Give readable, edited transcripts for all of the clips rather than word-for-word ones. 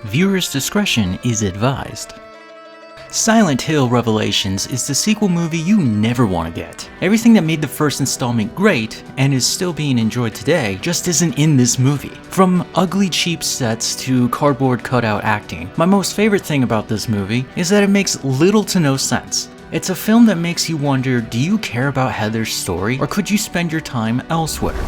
Viewers' discretion is advised. Silent Hill Revelations is the sequel movie you never want to get. Everything that made the first installment great, and is still being enjoyed today, just isn't in this movie. From ugly cheap sets to cardboard cutout acting, my most favorite thing about this movie is that it makes little to no sense. It's a film that makes you wonder, do you care about Heather's story, or could you spend your time elsewhere?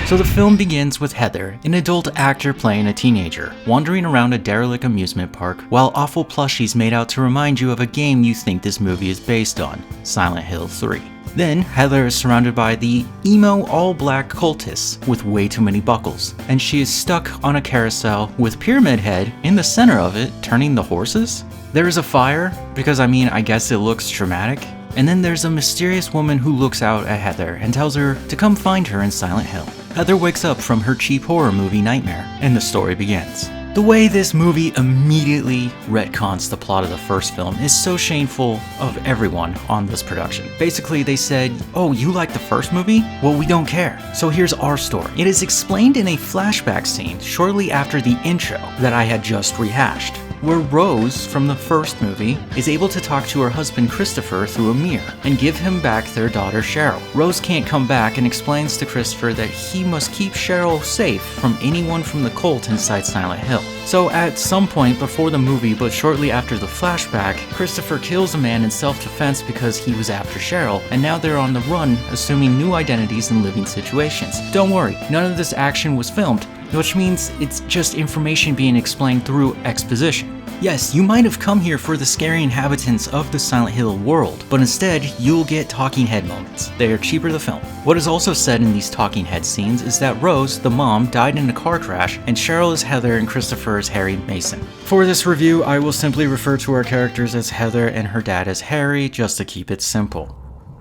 So the film begins with Heather, an adult actor playing a teenager, wandering around a derelict amusement park while awful plushies made out to remind you of a game you think this movie is based on, Silent Hill 3. Then, Heather is surrounded by the emo all-black cultists with way too many buckles, and she is stuck on a carousel with Pyramid Head in the center of it turning the horses. There is a fire, because I guess it looks dramatic. And then there's a mysterious woman who looks out at Heather and tells her to come find her in Silent Hill. Heather wakes up from her cheap horror movie nightmare, and the story begins. The way this movie immediately retcons the plot of the first film is so shameful of everyone on this production. Basically, they said, oh, you like the first movie? Well, we don't care. So here's our story. It is explained in a flashback scene shortly after the intro that I had just rehashed, where Rose from the first movie is able to talk to her husband Christopher through a mirror and give him back their daughter Cheryl. Rose can't come back and explains to Christopher that he must keep Cheryl safe from anyone from the cult inside Silent Hill. So at some point before the movie, but shortly after the flashback, Christopher kills a man in self-defense because he was after Cheryl, and now they're on the run, assuming new identities and living situations. Don't worry, none of this action was filmed, which means it's just information being explained through exposition. Yes, you might have come here for the scary inhabitants of the Silent Hill world, but instead, you'll get talking head moments. They are cheaper to film. What is also said in these talking head scenes is that Rose, the mom, died in a car crash, and Cheryl is Heather and Christopher is Harry Mason. For this review, I will simply refer to our characters as Heather and her dad as Harry, just to keep it simple.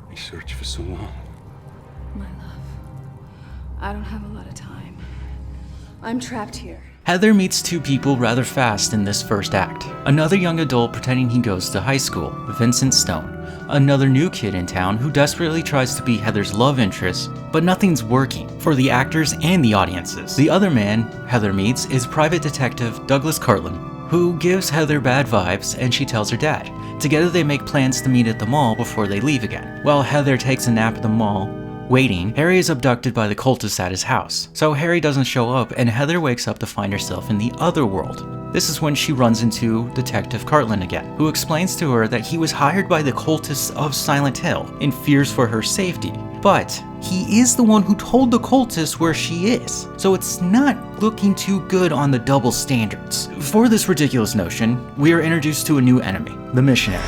We searched for so long. My love, I don't have a lot of time. I'm trapped here. Heather meets two people rather fast in this first act. Another young adult pretending he goes to high school, Vincent Stone. Another new kid in town who desperately tries to be Heather's love interest, but nothing's working for the actors and the audiences. The other man Heather meets is private detective Douglas Cartlin, who gives Heather bad vibes and she tells her dad. Together they make plans to meet at the mall before they leave again. While Heather takes a nap at the mall, waiting, Harry is abducted by the cultists at his house. So Harry doesn't show up and Heather wakes up to find herself in the other world. This is when she runs into Detective Cartlin again, who explains to her that he was hired by the cultists of Silent Hill and fears for her safety. But he is the one who told the cultists where she is, so it's not looking too good on the double standards. For this ridiculous notion, we are introduced to a new enemy, the missionary.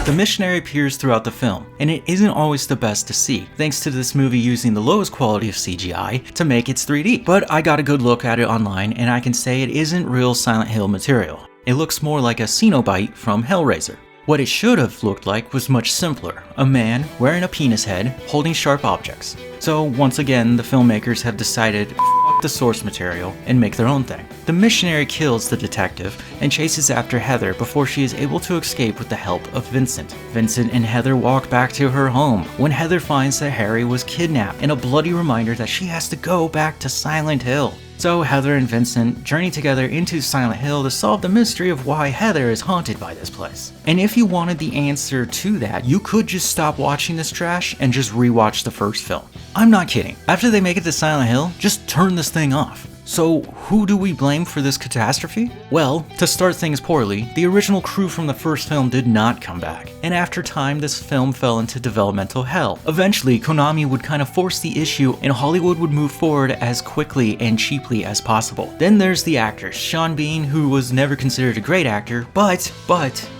The missionary appears throughout the film, and it isn't always the best to see, thanks to this movie using the lowest quality of CGI to make its 3D. But I got a good look at it online, and I can say it isn't real Silent Hill material. It looks more like a Cenobite from Hellraiser. What it should have looked like was much simpler, a man wearing a penis head holding sharp objects. So once again, the filmmakers have decided f*** the source material and make their own thing. The missionary kills the detective and chases after Heather before she is able to escape with the help of Vincent. Vincent and Heather walk back to her home when Heather finds that Harry was kidnapped and a bloody reminder that she has to go back to Silent Hill. So Heather and Vincent journey together into Silent Hill to solve the mystery of why Heather is haunted by this place. And if you wanted the answer to that, you could just stop watching this trash and just rewatch the first film. I'm not kidding. After they make it to Silent Hill, just turn this thing off. So who do we blame for this catastrophe? Well, to start things poorly, the original crew from the first film did not come back, and after time this film fell into developmental hell. Eventually, Konami would kind of force the issue and Hollywood would move forward as quickly and cheaply as possible. Then there's the actors, Sean Bean, who was never considered a great actor, but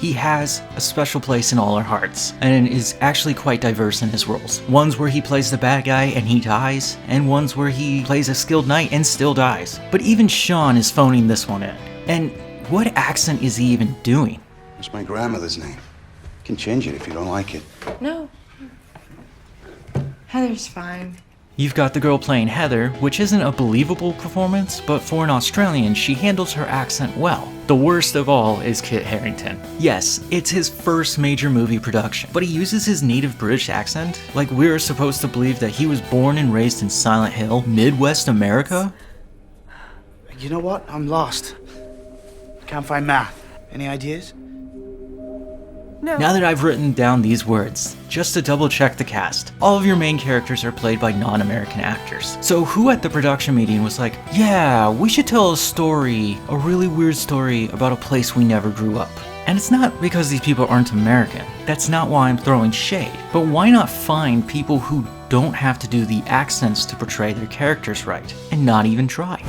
he has a special place in all our hearts, and is actually quite diverse in his roles. Ones where he plays the bad guy and he dies, and ones where he plays a skilled knight and still dies. But even Sean is phoning this one in. And what accent is he even doing? It's my grandmother's name. You can change it if you don't like it. No. Heather's fine. You've got the girl playing Heather, which isn't a believable performance, but for an Australian, she handles her accent well. The worst of all is Kit Harington. Yes, it's his first major movie production, but he uses his native British accent like we're supposed to believe that he was born and raised in Silent Hill, Midwest America? You know what? I'm lost. Can't find math. Any ideas? No. Now that I've written down these words, just to double check the cast, all of your main characters are played by non-American actors. So who at the production meeting was like, yeah, we should tell a story, a really weird story about a place we never grew up? And it's not because these people aren't American. That's not why I'm throwing shade. But why not find people who don't have to do the accents to portray their characters right, and not even try?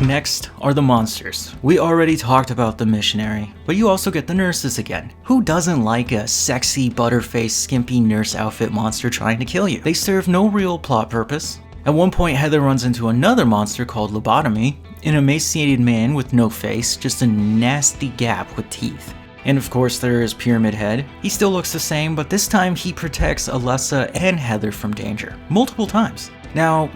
Next are the monsters. We already talked about the missionary, but you also get the nurses again. Who doesn't like a sexy, butterface, skimpy nurse outfit monster trying to kill you? They serve no real plot purpose. At one point, Heather runs into another monster called Lobotomy, an emaciated man with no face, just a nasty gap with teeth. And of course there is Pyramid Head. He still looks the same, but this time he protects Alessa and Heather from danger, multiple times. Now,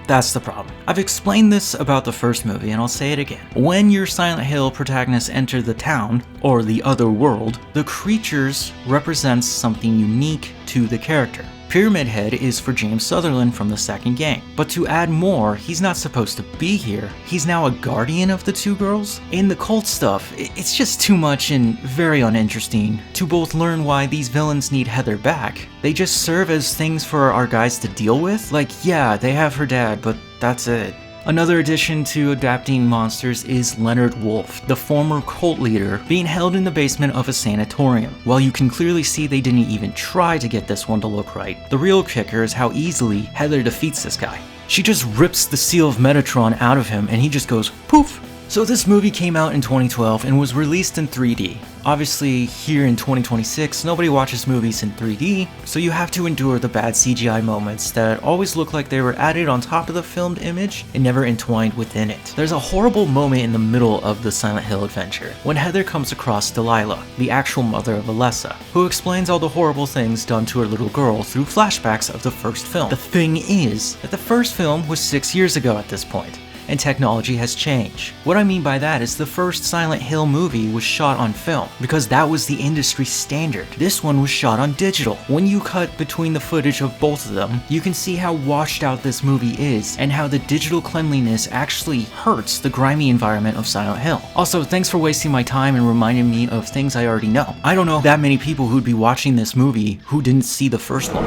that's the problem. I've explained this about the first movie, and I'll say it again. When your Silent Hill protagonists enter the town, or the other world, the creatures represent something unique to the character. Pyramid Head is for James Sutherland from the second game, but to add more, he's not supposed to be here. He's now a guardian of the two girls. In the cult stuff, it's just too much and very uninteresting to both learn why these villains need Heather back. They just serve as things for our guys to deal with. Like, yeah, they have her dad, but that's it. Another addition to adapting monsters is Leonard Wolf, the former cult leader, being held in the basement of a sanatorium. While you can clearly see they didn't even try to get this one to look right, the real kicker is how easily Heather defeats this guy. She just rips the seal of Metatron out of him and he just goes poof. So this movie came out in 2012 and was released in 3D. Obviously, here in 2026, nobody watches movies in 3D, so you have to endure the bad CGI moments that always look like they were added on top of the filmed image and never entwined within it. There's a horrible moment in the middle of the Silent Hill adventure, when Heather comes across Delilah, the actual mother of Alessa, who explains all the horrible things done to her little girl through flashbacks of the first film. The thing is that the first film was 6 years ago at this point, and technology has changed. What I mean by that is the first Silent Hill movie was shot on film, because that was the industry standard. This one was shot on digital. When you cut between the footage of both of them, you can see how washed out this movie is, and how the digital cleanliness actually hurts the grimy environment of Silent Hill. Also, thanks for wasting my time and reminding me of things I already know. I don't know that many people who'd be watching this movie who didn't see the first one.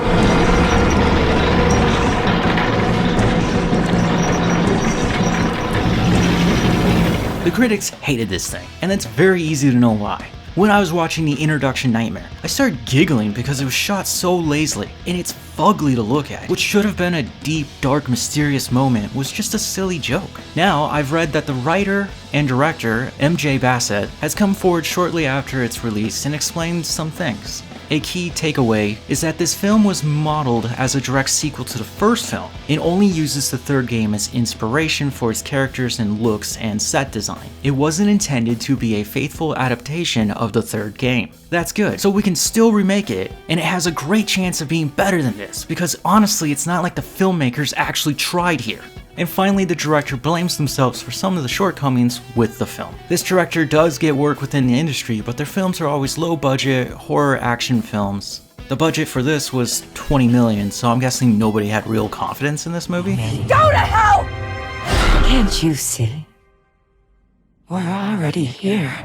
The critics hated this thing, and it's very easy to know why. When I was watching the introduction nightmare, I started giggling because it was shot so lazily, and it's fugly to look at. What should have been a deep, dark, mysterious moment was just a silly joke. Now, I've read that the writer and director, MJ Bassett, has come forward shortly after its release and explained some things. A key takeaway is that this film was modeled as a direct sequel to the first film. It only uses the third game as inspiration for its characters and looks and set design. It wasn't intended to be a faithful adaptation of the third game. That's good, so we can still remake it, and it has a great chance of being better than this, because honestly, it's not like the filmmakers actually tried here. And finally, the director blames themselves for some of the shortcomings with the film. This director does get work within the industry, but their films are always low-budget, horror action films. The budget for this was $20 million, so I'm guessing nobody had real confidence in this movie. Go to hell! Can't you see? We're already here.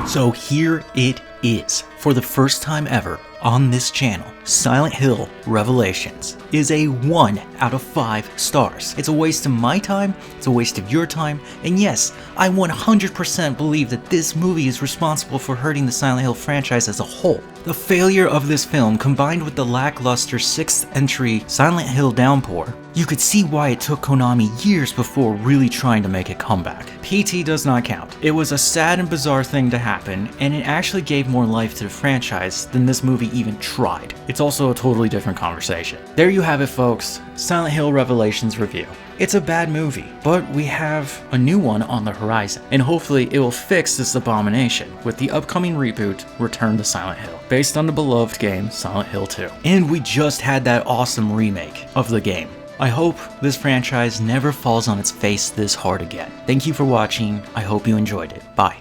So here it is. For the first time ever on this channel, Silent Hill Revelations is a 1 out of 5 stars. It's a waste of my time, it's a waste of your time, and yes, I 100% believe that this movie is responsible for hurting the Silent Hill franchise as a whole. The failure of this film, combined with the lackluster 6th entry Silent Hill downpour, you could see why it took Konami years before really trying to make a comeback. PT does not count. It was a sad and bizarre thing to happen, and it actually gave more life to the franchise than this movie even tried. It's also a totally different conversation. There you have it, folks. Silent Hill Revelations review. It's a bad movie, but we have a new one on the horizon, and hopefully it will fix this abomination with the upcoming reboot, Return to Silent Hill, based on the beloved game Silent Hill 2. And we just had that awesome remake of the game. I hope this franchise never falls on its face this hard again. Thank you for watching. I hope you enjoyed it. Bye.